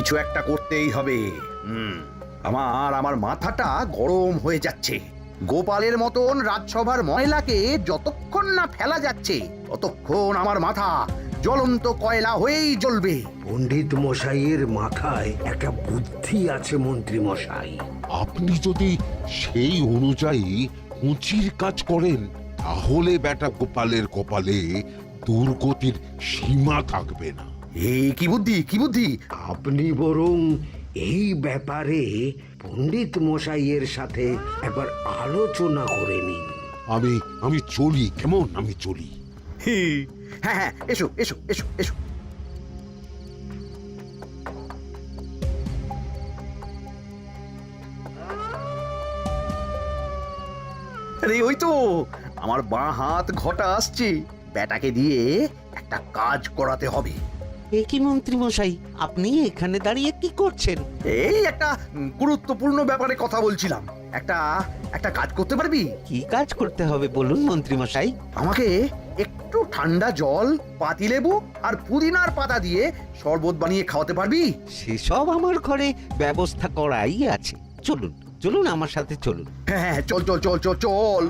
কিছু একটা করতেই হবে। আমার মাথাটা গরম হয়ে যাচ্ছে। গোপালের মতন রাজসভার ময়লাকে যতক্ষণ না ফেলা যাচ্ছে ততক্ষণ আমার মাথা জ্বলন্ত কয়লা হয়েই জ্বলবে। পণ্ডিত মশাইয়ের মাথায় একটা বুদ্ধি আছে মন্ত্রী মশাই। আপনি যদি সেই অনুযায়ী উঁচির কাজ করেন তাহলে বেটা গোপালের কপালে দুর্গতির সীমা থাকবে না। এই কি বুদ্ধি, কি বুদ্ধি? আপনি বরং এই ব্যাপারে পণ্ডিত মশাইয়ের সাথে একবার আলোচনা করে নিন। আমি চলি, কেমন? আমি চলি। হ্যাঁ হ্যাঁ, এসো এসো এসো এসো। আরে ওই তো আমার বাঁ হাত ঘটা আসছে। ব্যাটাকে দিয়ে একটা কাজ করাতে হবে। এ কি মন্ত্রী মশাই, আপনি এখানে দাঁড়িয়ে কি করছেন? এই একটা গুরুত্বপূর্ণ ব্যাপারে কথা বলছিলাম। একটা কাজ করতে পারবি? কি কাজ করতে হবে বলুন মন্ত্রী মশাই। আমাকে একটু ঠান্ডা জল, পাতিলেবু আর পুদিনার পাতা দিয়ে শরবত বানিয়ে খাওয়াতে পারবি? সেসব আমার ঘরে ব্যবস্থা করাই আছে। চলুন চলুন, আমার সাথে চলুন। হ্যাঁ হ্যাঁ, চল চল চল চল চল।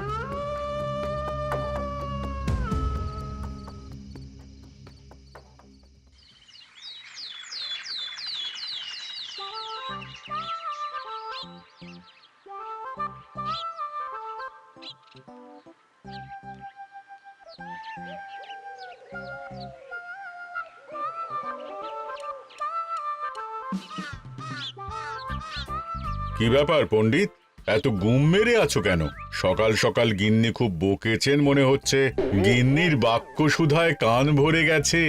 কি ব্যাপার পণ্ডিত, এত গুম মেরে আছো কেন? সকাল সকাল গিন্নি খুব বকেছেন মনে হচ্ছে। গিন্নির বাক্য সুধায় কান ভরে গেছে,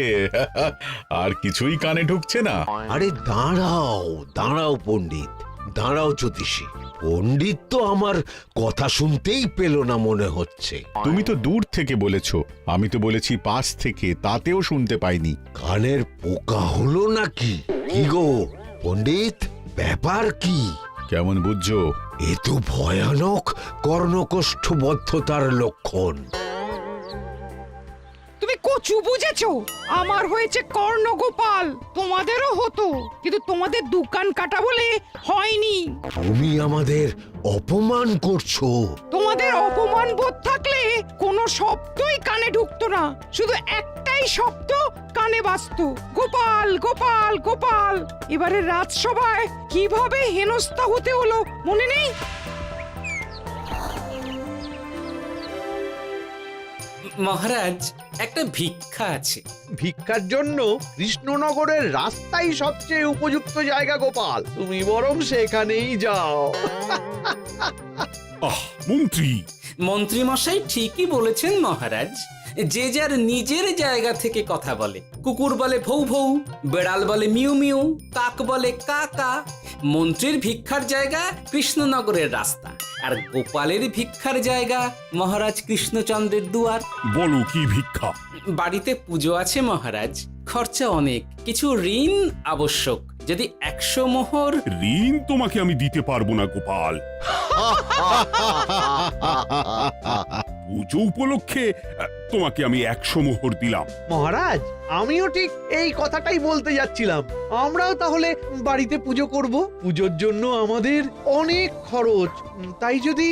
আর কিছুই কানে ঢুকছে না। আরে দাঁড়াও দাঁড়াও পণ্ডিত, দাঁড়াও জ্যোতিষী। পণ্ডিত তো আমার কথা শুনতেই পেল না মনে হচ্ছে। তুমি তো দূর থেকে বলেছো, আমি তো বলেছি পাশ থেকে, তাতেও শুনতে পাইনি। কানের পোকা হলো নাকি? কি গো পণ্ডিত, ব্যাপার কি? কেমন বুঝছো? এ তো ভয়ানক কর্ণকোষ্ঠবদ্ধতার লক্ষণ। তুমি কচু বুঝেছো? আমার হয়েছে কর্ণগোপাল, তোমাদেরও হতো, কিন্তু তোমাদের দোকান কাটা বলে হয়নি। তুমি আমাদের অপমান করছো। তোমাদের অপমান বোধ থাকলে কোনো শব্দই কানে ঢুকতো না, শুধু একটাই শব্দ কানে বাজতো, গোপাল গোপাল গোপাল। এবারে রাজসভায় কিভাবে হেনস্থা হতে হলো মনে নেই? মহারাজ, একটা ভিক্ষা আছে। ভিক্ষার জন্য কৃষ্ণনগরের রাস্তাই সবচেয়ে উপযুক্ত জায়গা গোপাল, তুমি বরং সেখানেই যাও। মন্ত্রী, মন্ত্রী মশাই ঠিকই বলেছেন মহারাজ। যে যার নিজের জায়গা থেকে কথা বলে। কুকুর বলে ভৌ ভৌ, বেড়াল বলে মিউ মিউ, কাক বলে কা কা। মন্ত্রীর ভিক্ষার জায়গা কৃষ্ণনগরের রাস্তা, আর গোপালের ভিক্ষার জায়গা মহারাজ কৃষ্ণচন্দ্রের দুয়ার। বলো কি ভিক্ষা? বাড়িতে পুজো আছে মহারাজ, খরচা অনেক, কিছু ঋণ আবশ্যক। যদি 100 মোহর। ঋণ তোমাকে আমি দিতে পারবো না গোপাল। পুজো উপলক্ষে তোমাকে আমি 100 মোহর দিলাম। মহারাজ, আমিও ঠিক এই কথাটাই বলতে যাচ্ছিলাম। আমরাও তাহলে বাড়িতে পুজো করব। পুজোর জন্য আমাদের অনেক খরচ, তাই যদি...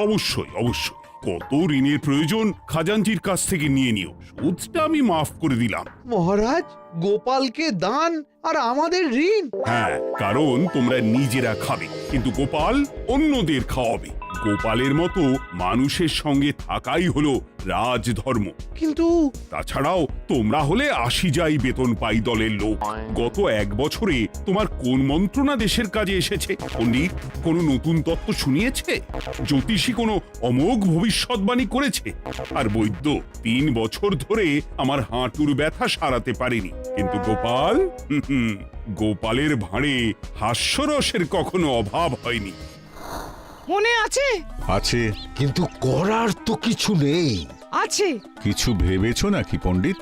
অবশ্যই অবশ্যই, কত ঋণের প্রয়োজন খাজাঞ্চির কাছ থেকে নিয়ে নিও, সুদটা আমি মাফ করে দিলাম। মহারাজ, গোপালকে দান আর আমাদের ঋণ? হ্যাঁ, কারণ তোমরা নিজেরা খাবে, কিন্তু গোপাল অন্যদের খাওয়াবে। গোপালের মতো মানুষের সঙ্গে থাকাই হলো রাজধর্ম। কিন্তু তাছাড়াও তোমরা হলে 80 যাই বেতন পাই দলের লোক। গত 1 বছরে তোমার কোন মন্ত্রণা দেশের কাজে এসেছে? পণ্ডিত কোনো নতুন তত্ত্ব শুনিয়েছে? জ্যোতিষী কোনো অমোঘ ভবিষ্যৎবাণী করেছে? আর বৈদ্য 3 বছর ধরে আমার হাঁটুর ব্যথা সারাতে পারেনি। কিন্তু গোপাল, গোপালের ভাঁড়ে হাস্যরসের কখনো অভাব হয়নি। মনে আছে? আছে। কিন্তু করার তো কিছু নেই। আছে। কিছু ভেবেছো নাকি পণ্ডিত?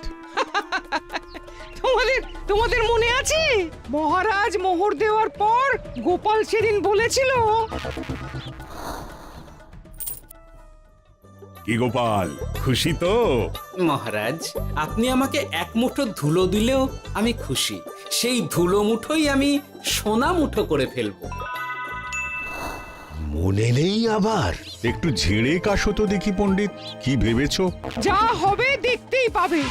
তোমাদের মনে আছে? মহারাজ মোহর দেওয়ার পর গোপাল সেদিন বলেছিল, কি গোপাল, খুশি তো? মহারাজ, আপনি আমাকে এক মুঠো ধুলো দিলেও আমি খুশি। সেই ধুলো মুঠোই আমি সোনা মুঠো করে ফেলবো। মনে নেই আবার? একটু ঝেড়ে কাশো তো দেখি পণ্ডিত, কি ভেবেছো? যা হবে দেখতেই পাবে।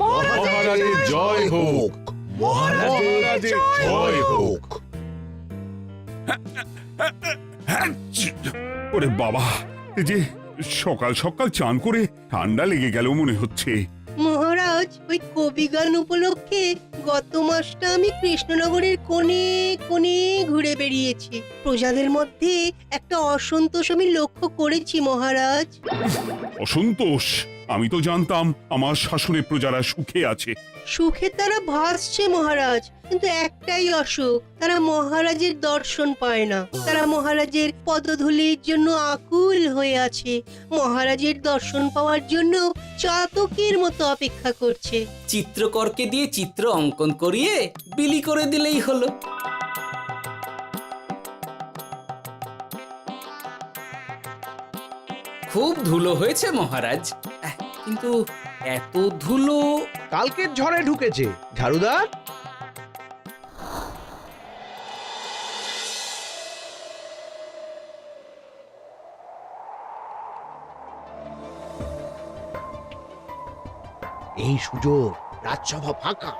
মহারাজের জয় হোক, মহারাজের জয় হোক। ওরে বাবা, এই যে সকাল সকাল চান করে ঠান্ডা লেগে গেল মনে হচ্ছে। মহারাজ, ওই কবি গান উপলক্ষে গত মাসটা আমি কৃষ্ণনগরের কোণে কোণে ঘুরে বেরিয়েছি। প্রজাদের মধ্যে একটা অসন্তোষ আমি লক্ষ্য করেছি মহারাজ। অসন্তোষ? আমি তো জানতাম আমার শাসনে প্রজারা সুখে আছে। সুখে তারা ভাসছে মহারাজ, কিন্তু একটাই অসুখ, তারা মহারাজের দর্শন পায় না। তারা মহারাজের পদধূলির জন্য আকুল হয়ে আছে, মহারাজের দর্শন পাওয়ার জন্য চাতকের মতো অপেক্ষা করছে। চিত্রকরকে দিয়ে চিত্র অঙ্কন করিয়ে বিলি করে দিলেই হলো। খুব ধুলো হয়েছে মহারাজ, কিন্তু এত ধুলো। কালকের ঝড়ে ঢুকেছে। ঝাড়ুদার, এই সুযোগ, রাজসভা ফাঁকা,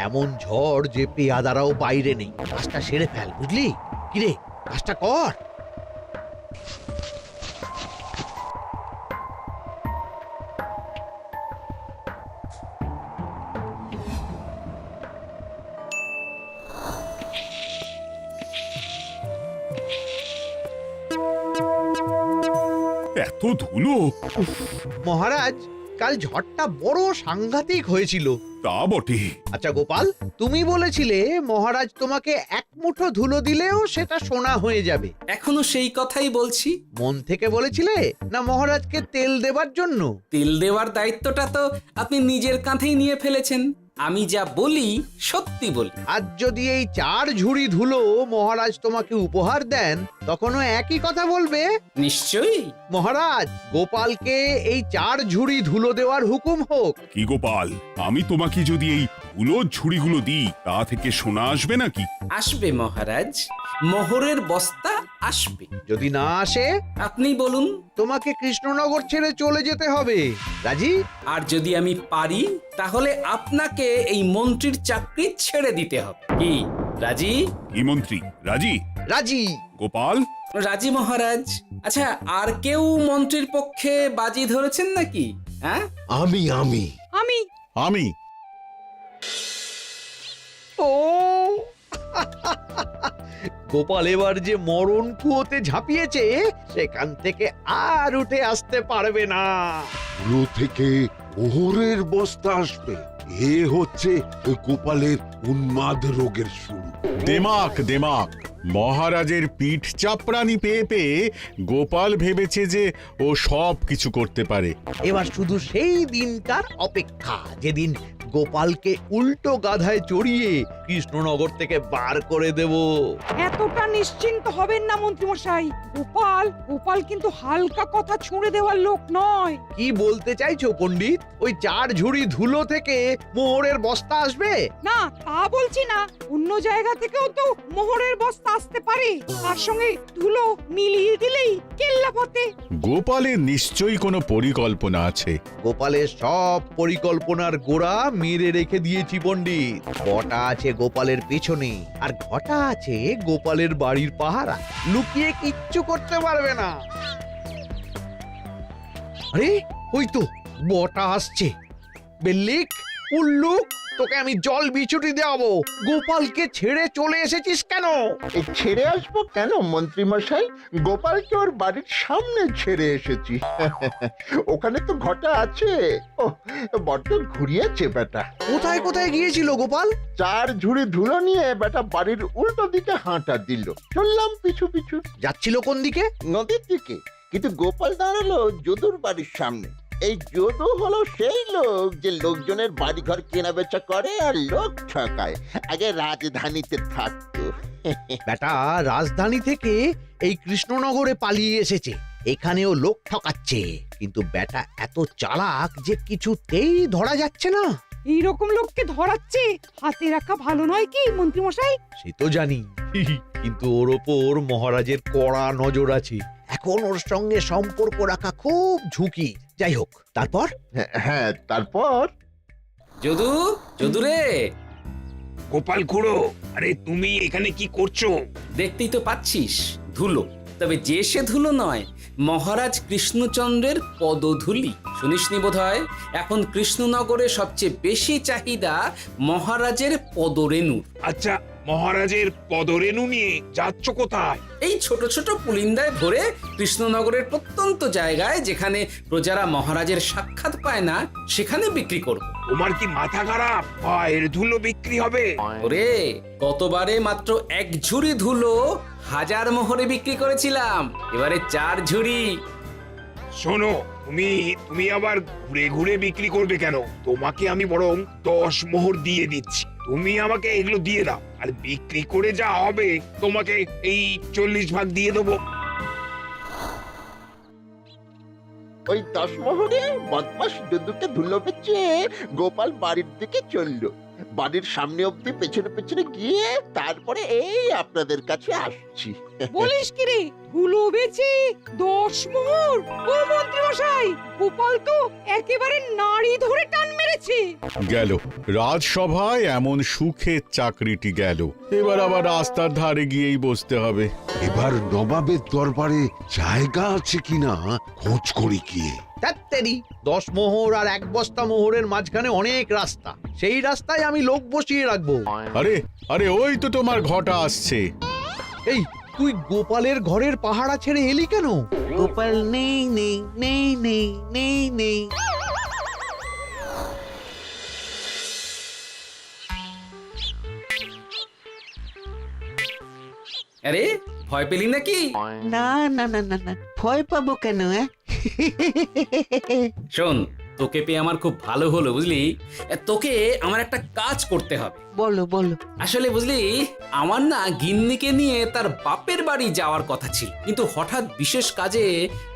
এমন ঝড় যে পেয়াদারাও বাইরে নেই। কাজটা সেরে ফেল, বুঝলি? কিরে, কাজটা কর। এত ধুলো! উফ, মহারাজ, কাল ঝড়টা বড় সাংঘাতিক হয়েছিল। তা বটে। আচ্ছা গোপাল, তুমি বলেছিলে মহারাজ তোমাকে এক মুঠো ধুলো দিলেও সেটা সোনা হয়ে যাবে। এখনো সেই কথাই বলছি। মন থেকে বলেছিলে না মহারাজকে তেল দেবার জন্য? তেল দেওয়ার দায়িত্বটা তো আপনি নিজের কাঁধেই নিয়ে ফেলেছেন। আমি যা বলি সত্যি বলি। আজ যদি এই 4 ঝুড়ি ধুলো মহারাজ তোমাকে উপহার দেন, তখনও একই কথা বলবে? নিশ্চয়ই। মহারাজ, গোপালকে এই 4 ঝুড়ি ধুলো দেওয়ার হুকুম হোক। কি গোপাল, আমি তোমাকে যদি এই ধুলোর ঝুড়িগুলো দিই, তা থেকে সোনা আসবে নাকি? আসবে মহারাজ, মোহরের বস্তা আসবে। যদি না আসে, আপনি বলুন। তোমাকে কৃষ্ণনগর ছেড়ে চলে যেতে হবে। রাজি? আর যদি আমি পারি, তাহলে আপনাকে এই মন্ত্রীর চাকরি ছেড়ে দিতে হবে। কি রাজি? কি মন্ত্রী, রাজি? রাজি। গোপাল? রাজি মহারাজ। আচ্ছা, আর কেউ মন্ত্রীর পক্ষে বাজি ধরেছেন নাকি? হ্যাঁ, আমি আমি আমি আমি ও গোপাল এবার যে মরণ কুয়োতে ঝাঁপিয়েছে, সেখান থেকে আর উঠে আসতে পারবে না। ধুলো থেকে মোহরের বস্তা আসবে, এ হচ্ছে ওই গোপালের উন্মাদ রোগের শুরু। দেমাক দেমাক, মহারাজের পিঠ চাপড়ানি পেয়ে পেয়ে গোপাল ভেবেছে যে ও সব কিছু করতে পারে। এবার শুধু সেই দিনটার অপেক্ষা, যেদিন গোপালকে উল্টো গাধায় চড়িয়ে কৃষ্ণনগর থেকে বার করে দেব। এতটা নিশ্চিন্ত হবেন না মন্ত্রীমশাই। গোপাল গোপাল কিন্তু হালকা কথা ছুঁড়ে দেওয়ার লোক নয়। কি বলতে চাইছো পণ্ডিত? ওই 4 ঝুড়ি ধুলো থেকে মোহরের বস্তা আসবে? না, তা বলছি না। অন্য জায়গা থেকেও তো মোহরের বস্তা আসতে পারে। তার সঙ্গে ধুলো মিলিয়ে দিলেই কেল্লাফতে। গোপালের নিশ্চয়ই কোনো পরিকল্পনা আছে। গোপালের সব পরিকল্পনার গোড়া মেরে রেখে দিয়েছি পণ্ডিত। বটা আছে গোপালের পেছনে, আর ঘটা আছে গোপালের বাড়ির পাহারা। লুকিয়ে কিচ্ছু করতে পারবে না। আরে ওই তো বটা আসছে। বেল্লিক, উল্লুক, তোকে আমি জল বিছুটি দেওয়াবো। গোপালকে ছেড়ে চলে এসেছিস কেন? ছেড়ে আসবো কেন মন্ত্রী মশাই? গোপালকে ওর বাড়ির সামনে ছেড়ে এসেছি। ওখানে তো ঘটা আছে। ও বড্ড ঘুরিয়েছে বেটা। কোথায় কোথায় গিয়েছিল গোপাল? 4 ঝুড়ি ধুলো নিয়ে বেটা বাড়ির উল্টো দিকে হাঁটা দিল। চললাম পিছু পিছু। যাচ্ছিল কোন দিকে? নদীর দিকে, কিন্তু গোপাল দাঁড়ালো যদুর বাড়ির সামনে। এই যদু হলো সেই লোক যে লোকজনের বাড়িঘর কেনা বেচা করে আর লোক ঠকায়। আগে রাজধানীতে থাকতো। বেটা রাজধানী থেকে এই কৃষ্ণনগরে পালিয়ে এসেছে, এখানেও লোক ঠকাচ্ছে, কিন্তু বেটা এত চালাক যে কিছুতেই ধরা যাচ্ছে না। এইরকম লোককে ধরাচ্ছে হাতে রাখা ভালো নয় কি মন্ত্রী মশাই? সে তো জানি, কিন্তু ওর ওপর মহারাজের কড়া নজর আছে। এখন ওর সঙ্গে সম্পর্ক রাখা খুব ঝুঁকি। যাই হোক, তারপর হ্যাঁ, তারপর যদু, যদু রে, গোপাল খুড়ো, আরে তুমি এখানে কি করছো? দেখতেই তো পাচ্ছিস ধুলো, তবে যে সে ধুলো নয়, মহারাজ কৃষ্ণচন্দ্রের পদধূলি। শুনিসনি বোধহয় এখন কৃষ্ণনগরে সবচেয়ে বেশি চাহিদা মহারাজের পদরেণুর। আচ্ছা, মহারাজের পদরেণু নিয়ে যাচ্ছ কোথায়? এই ছোট ছোট পুলিন্দায় ভরে কৃষ্ণনগরের প্রত্যন্ত জায়গায় যেখানে প্রজারা মহারাজের সাক্ষাৎ পায় না সেখানে বিক্রি করব। তোমার কি মাথা খারাপ? পায়ের ধুলো বিক্রি হবে? ওরে, গতবারে মাত্র 1 ঝুড়ি ধুলো 1000 মোহরে বিক্রি করেছিলাম, এবারে 4 ঝুড়ি। শোনো, তুমি আবার ঘুরে ঘুরে বিক্রি করবে কেন? তোমাকে আমি বরং 10 মোহর দিয়ে দিচ্ছি, তুমি আমাকে এগুলো দিয়ে দাও, আর বিক্রি করে যা হবে তোমাকে এই 40 ভাগ দিয়ে দেবো। ওই 10 মোহরে বদমাস যদুকে ধুলো বেচে গোপাল বাড়ির দিকে চললো। বাড়ির সামনে অব্দি পেছনে পেছনে গিয়ে তারপরে এই আপনাদের কাছে আসছি। বলিস কি রে, ধুলো বেচে 10 মোহর? ও মন্ত্রী মশাই, গোপাল তো একেবারে নাড়ি ধরে টান মেরেছে। গেল রাজসভায় এমন সুখের চাকরিটি গেল, এবার আবার রাস্তার ধারে গিয়েই বসতে হবে। এবার নবাবের দরবারে জায়গা আছে কিনা খোঁজ করি গিয়ে। তাত্তেরি 10 মোহর আর 1 বস্তা মোহরের মাঝখানে অনেক রাস্তা, সেই রাস্তায় আমি লোক বসিয়ে রাখবো। আরে আরে, ওই তো তোমার ঘটা আসছে। এই তুই গোপালের ঘরের পাহারা ছেড়ে এলি কেন? গোপাল নেই নেই নেই নেই নেই নেই। আরে, ভয় পেলি নাকি? না না না না না, ভয় পাবো কেন? শোন, তোকে পেয়ে আমার খুব ভালো হলো বুঝলি। তোকে আমার একটা কাজ করতে হবে। বলো বলো। আসলে বুঝলি, আমার না গিন্নিকে নিয়ে তার বাপের বাড়ি যাওয়ার কথা ছিল, কিন্তু হঠাৎ বিশেষ কাজে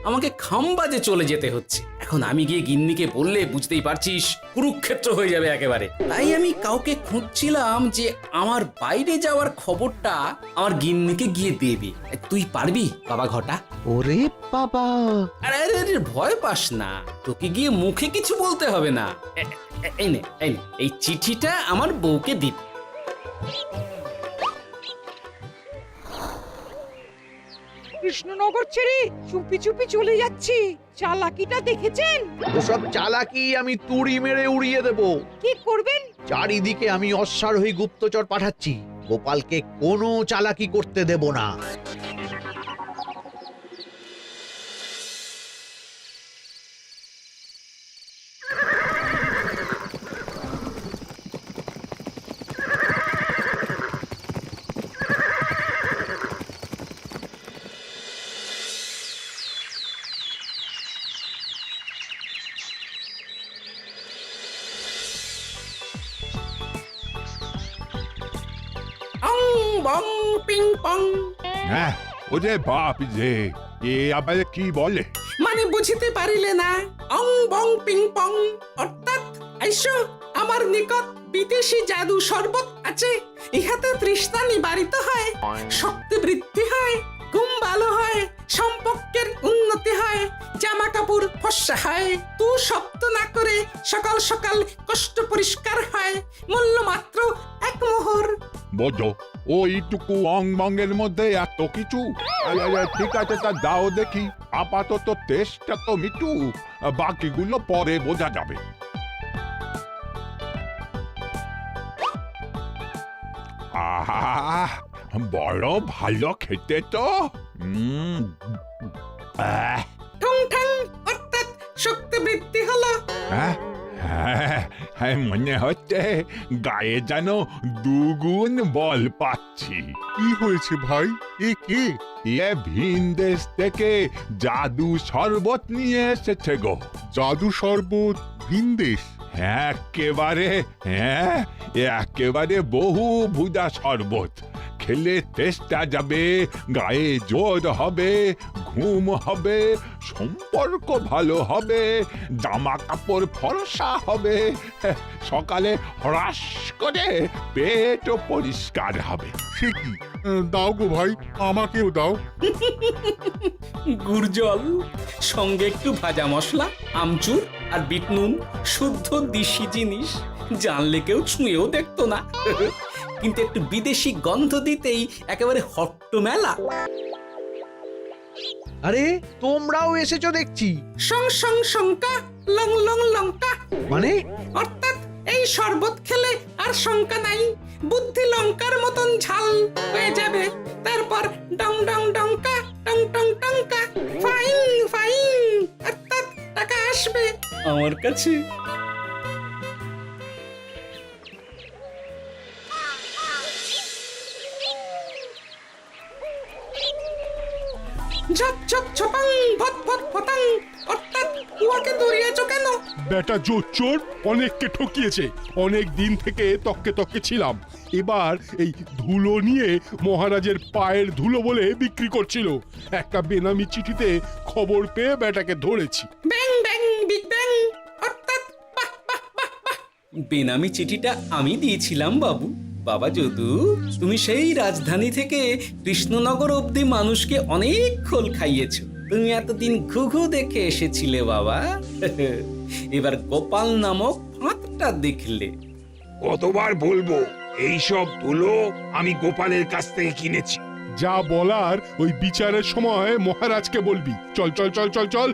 আমাকে খামবাজে চলে যেতে হচ্ছে। এখন আমি গিয়ে গিন্নিকে বললে বুঝতেই পারছিস কুরুক্ষেত্র হয়ে যাবে একেবারে। তাই আমি কাউকে খুঁজছিলাম যে আমার বাইরে যাওয়ার খবরটা আমার গিন্নিকে গিয়ে দেবে। তুই পারবি বাবা ঘটা? ওরে বাবা, আরে আরে আরে, ভয় পাস না, তোকে গিয়ে মুখে কিছু বলতে হবে না। এই নে, এই চিঠিটা আমার বউকে দিবি। কৃষ্ণনগর ছেড়ে চুপি চুপি চলে যাচ্ছি, চালাকিটা দেখেছেন? ওসব চালাকি আমি তুড়ি মেরে উড়িয়ে দেব। কি করবেন? চারিদিকে আমি অশ্বারোহী গুপ্তচর পাঠাচ্ছি, গোপালকে কোনো চালাকি করতে দেব না। অং বং পিং পং। হ্যাঁ, ওরে বাপ রে, এ আবার কি বলে? মানে বুঝিতে পারিলে না? অং বং পিং পং অর্থাৎ আইসো আমার নিকট বিদেশি জাদু শরবত আছে, ইহাতে তৃষ্ণা নিবারিত হয়, শক্তি বৃদ্ধি হয়, ঘুম ভালো হয়, সম্পর্কের উন্নতি হয়, জামা কাপড় ফর্সা হয়, তু শব্দ না করে সকাল সকাল কষ্ট পরিষ্কার হয়, মূল্য মাত্র 1 মোহর। বোঝো, ওইটুকু অং বঙ্গের মধ্যে এত কিছু? ঠিক আছে, তা দাও দেখি, আপাতত টেস্টটা তো মিটু, বাকিগুলো পরে বোঝা যাবে। আহা, বড় ভালো খেতে তো। ঠং ঠং অর্থাৎ শক্তি বৃদ্ধি হলো। হ্যাঁ, মনে হচ্ছে গায়ে যেন দুগুণ বল পাচ্ছি। কি হয়েছে ভাই? এ কে? এ ভিন দেশ থেকে জাদু শরবত নিয়ে এসেছে গো। জাদু শরবত? ভিনদেশ? একেবারে বহু ভুজা শরবত। খেলে তেষ্টা যাবে, গায়ে জোর হবে, ঘুম হবে, সম্পর্ক ভালো হবে, জামা কাপড় ফর্সা হবে, সকালে হ্রাস করে পেটও পরিষ্কার হবে। সে কি? দাও গো ভাই, আমাকেও দাও। গুড় জল, সঙ্গে একটু ভাজা মশলা, আমচুর আর বিট নুন, শুদ্ধ দেশি জিনিস। জানলে কেউ ছুঁয়েও দেখতো না, কিন্তু একটু বিদেশি গন্ধ দিতেই একেবারে হট্ট মেলা। আরে তোমরাও এসেছো দেখছি। সং সং শঙ্কা, লং লং লঙ্কা। মানে? অর্থাৎ এই শরবত খেলে আর শঙ্কা নাই, বুদ্ধি লঙ্কার মতন ঝাল হয়ে যাবে। তারপর ডং ডং ডঙ্কা, টং টং টঙ্কা, ফাইন ফাইন, অর্থাৎ টাকা আসবে আমার কাছে। ঝপ ঝপ ছপাং, ভত ভত ফতাং, অর্থাৎ উহাকে দৌড়িয়েছো কেন? বেটা জোচ্চোর অনেককে ঠকিয়েছে। অনেক দিন থেকে তককে তককে ছিলাম, এবার এই ধুলো নিয়ে মহারাজের পায়ের ধুলো বলে বিক্রি করছিল। একটা বেনামি চিঠিতে খবর পেয়ে বেটাকে ধরেছি। ব্যাং ব্যাং বিগ ব্যাং, অর্থাৎ বাহ বাহ বাহ বাহ। বেনামি চিঠিটা আমি দিয়েছিলাম বাবু। বাবা যদু, তুমি সেই রাজধানী থেকে কৃষ্ণনগর অবধি মানুষকে অনেক খোল খাইয়েছো। তুমি এতদিন ঘুঘু দেখে এসেছিলে বাবা, এবার গোপাল নামক ফাঁদটা দেখলে। কতবার বলবো এইসব ধুলো আমি গোপালের কাছ থেকে কিনেছি। যা বলার ওই বিচারের সময় মহারাজকে বলবি। চল চল চল চল চল।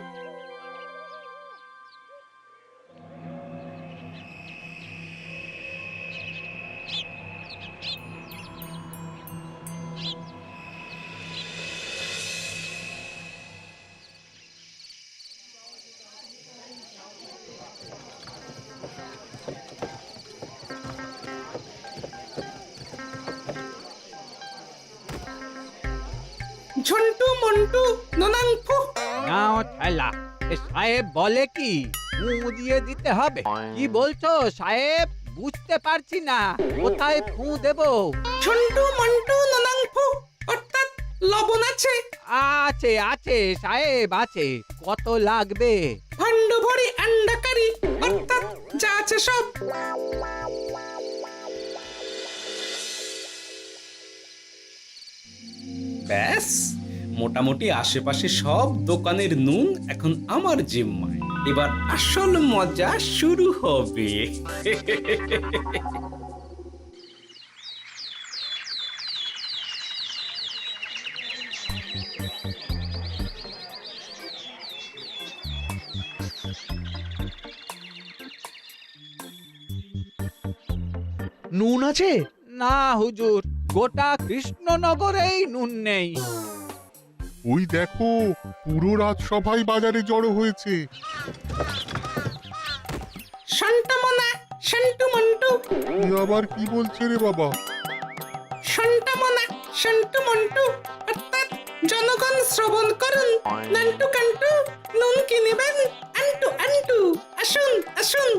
ঝন্টু মন্টু ননাংফু। নাও ঠেলা। সাহেব বলে কি ফু দিয়ে দিতে হবে? কি বলছো সাহেব? বুঝতে পারছি না, কোথায় ফু দেব? ঝন্টু মন্টু ননাংফু, অর্থাৎ লবণ আছে? আছে আছে সাহেব আছে। কত লাগবে? ভান্ড ভরি আন্ডাকারি, অর্থাৎ যা আছে সব। ব্যাস, মোটামুটি আশেপাশে সব দোকানের নুন এখন আমার জিম্মায়। এবার আসল মজা শুরু হবে। নুন আছে? না হুজুর, গোটা কৃষ্ণনগরেই নুন নেই। ওই দেখো, পুরো রাজসভাই বাজারে জড়ো হয়েছে। শান্তামনা, শান্টু মন্টু। এ আবার কি বলছে রে বাবা? শান্তামনা, শান্টু মন্টু, অর্থাৎ জনগণ শ্রবণ করুন। নান্টু কান্টু, নুন কিনিবেন, আন্টু আন্টু, আসুন আসুন।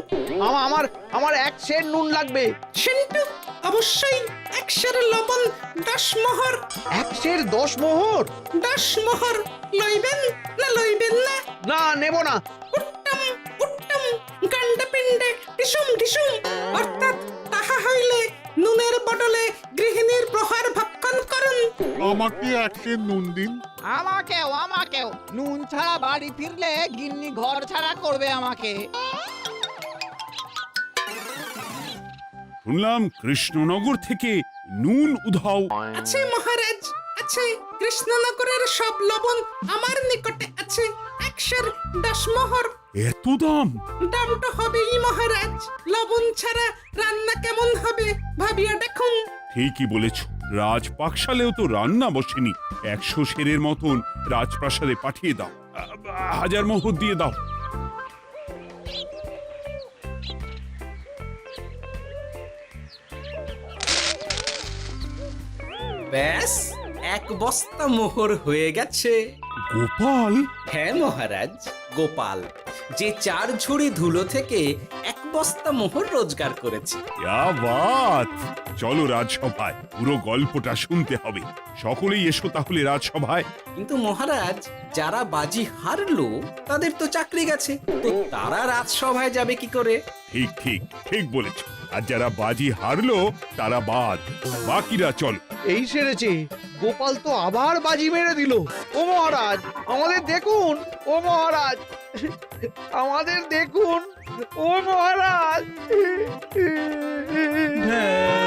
আমার আমার এক সের নুন লাগবে। সেন্টু, অবশ্যই 1 সের লবণ 10 মোহর। 1 সের 10 মোহর? 10 মোহর লইবেন না লইবেন না? না, নেব না। উত্তম উত্তম, গান্ডা পিণ্ডে টিসুম টিসুম, অর্থাৎ তাহা হইলে নুনের বদলে গৃহিণীর প্রহার ভক্ষণ করুন। আমাকে 1 সের নুন দিন। আমাকেও আমাকেও। নুন ছাড়া বাড়ি ফিরলে গিন্নি ঘর ছাড়া করবে আমাকে। শুনলাম কৃষ্ণনগর থেকে নুন উধাও। আছে মহারাজ, আছে। কৃষ্ণনগরের সব লবণ আমার নিকটে আছে। 1 সের 10 মোহর। এত দাম? দাম তো হবেই মহারাজ, লবণ ছাড়া রান্না কেমন হবে ভাবিয়া দেখুন। ঠিকই বলেছ, রাজপাকশালেও তো রান্না বসেনি। 100 সেরের মতন রাজপ্রাসাদে পাঠিয়ে দাও। 1000 মোহর দিয়ে দাও। ব্যাস 1 বস্তা মোহর হয়ে গেছে। গোপাল? হ্যাঁ মহারাজ, গোপাল, যে 4 ঝুড়ি ধুলো থেকে 1 বস্তা মোহর রোজগার করেছে। ইয়া বাত! চলো রাজসভায়, পুরো গল্পটা শুনতে হবে। সকলেই এসো তাহলে রাজসভায়। কিন্তু মহারাজ, যারা বাজি হারলো তাদের তো চাকরি গেছে, তো তারা রাজসভায় যাবে কি করে? ঠিক ঠিক ঠিক বলেছ। আর যারা বাজি হারলো তারা বাদ, বাকিরা চলো। এই সেরেছে, গোপাল তো আবার বাজি মেরে দিল। ও মহারাজ, আমাদের দেখুন। ও মহারাজ, আমাদের দেখুন। ও মহারাজ। হ্যাঁ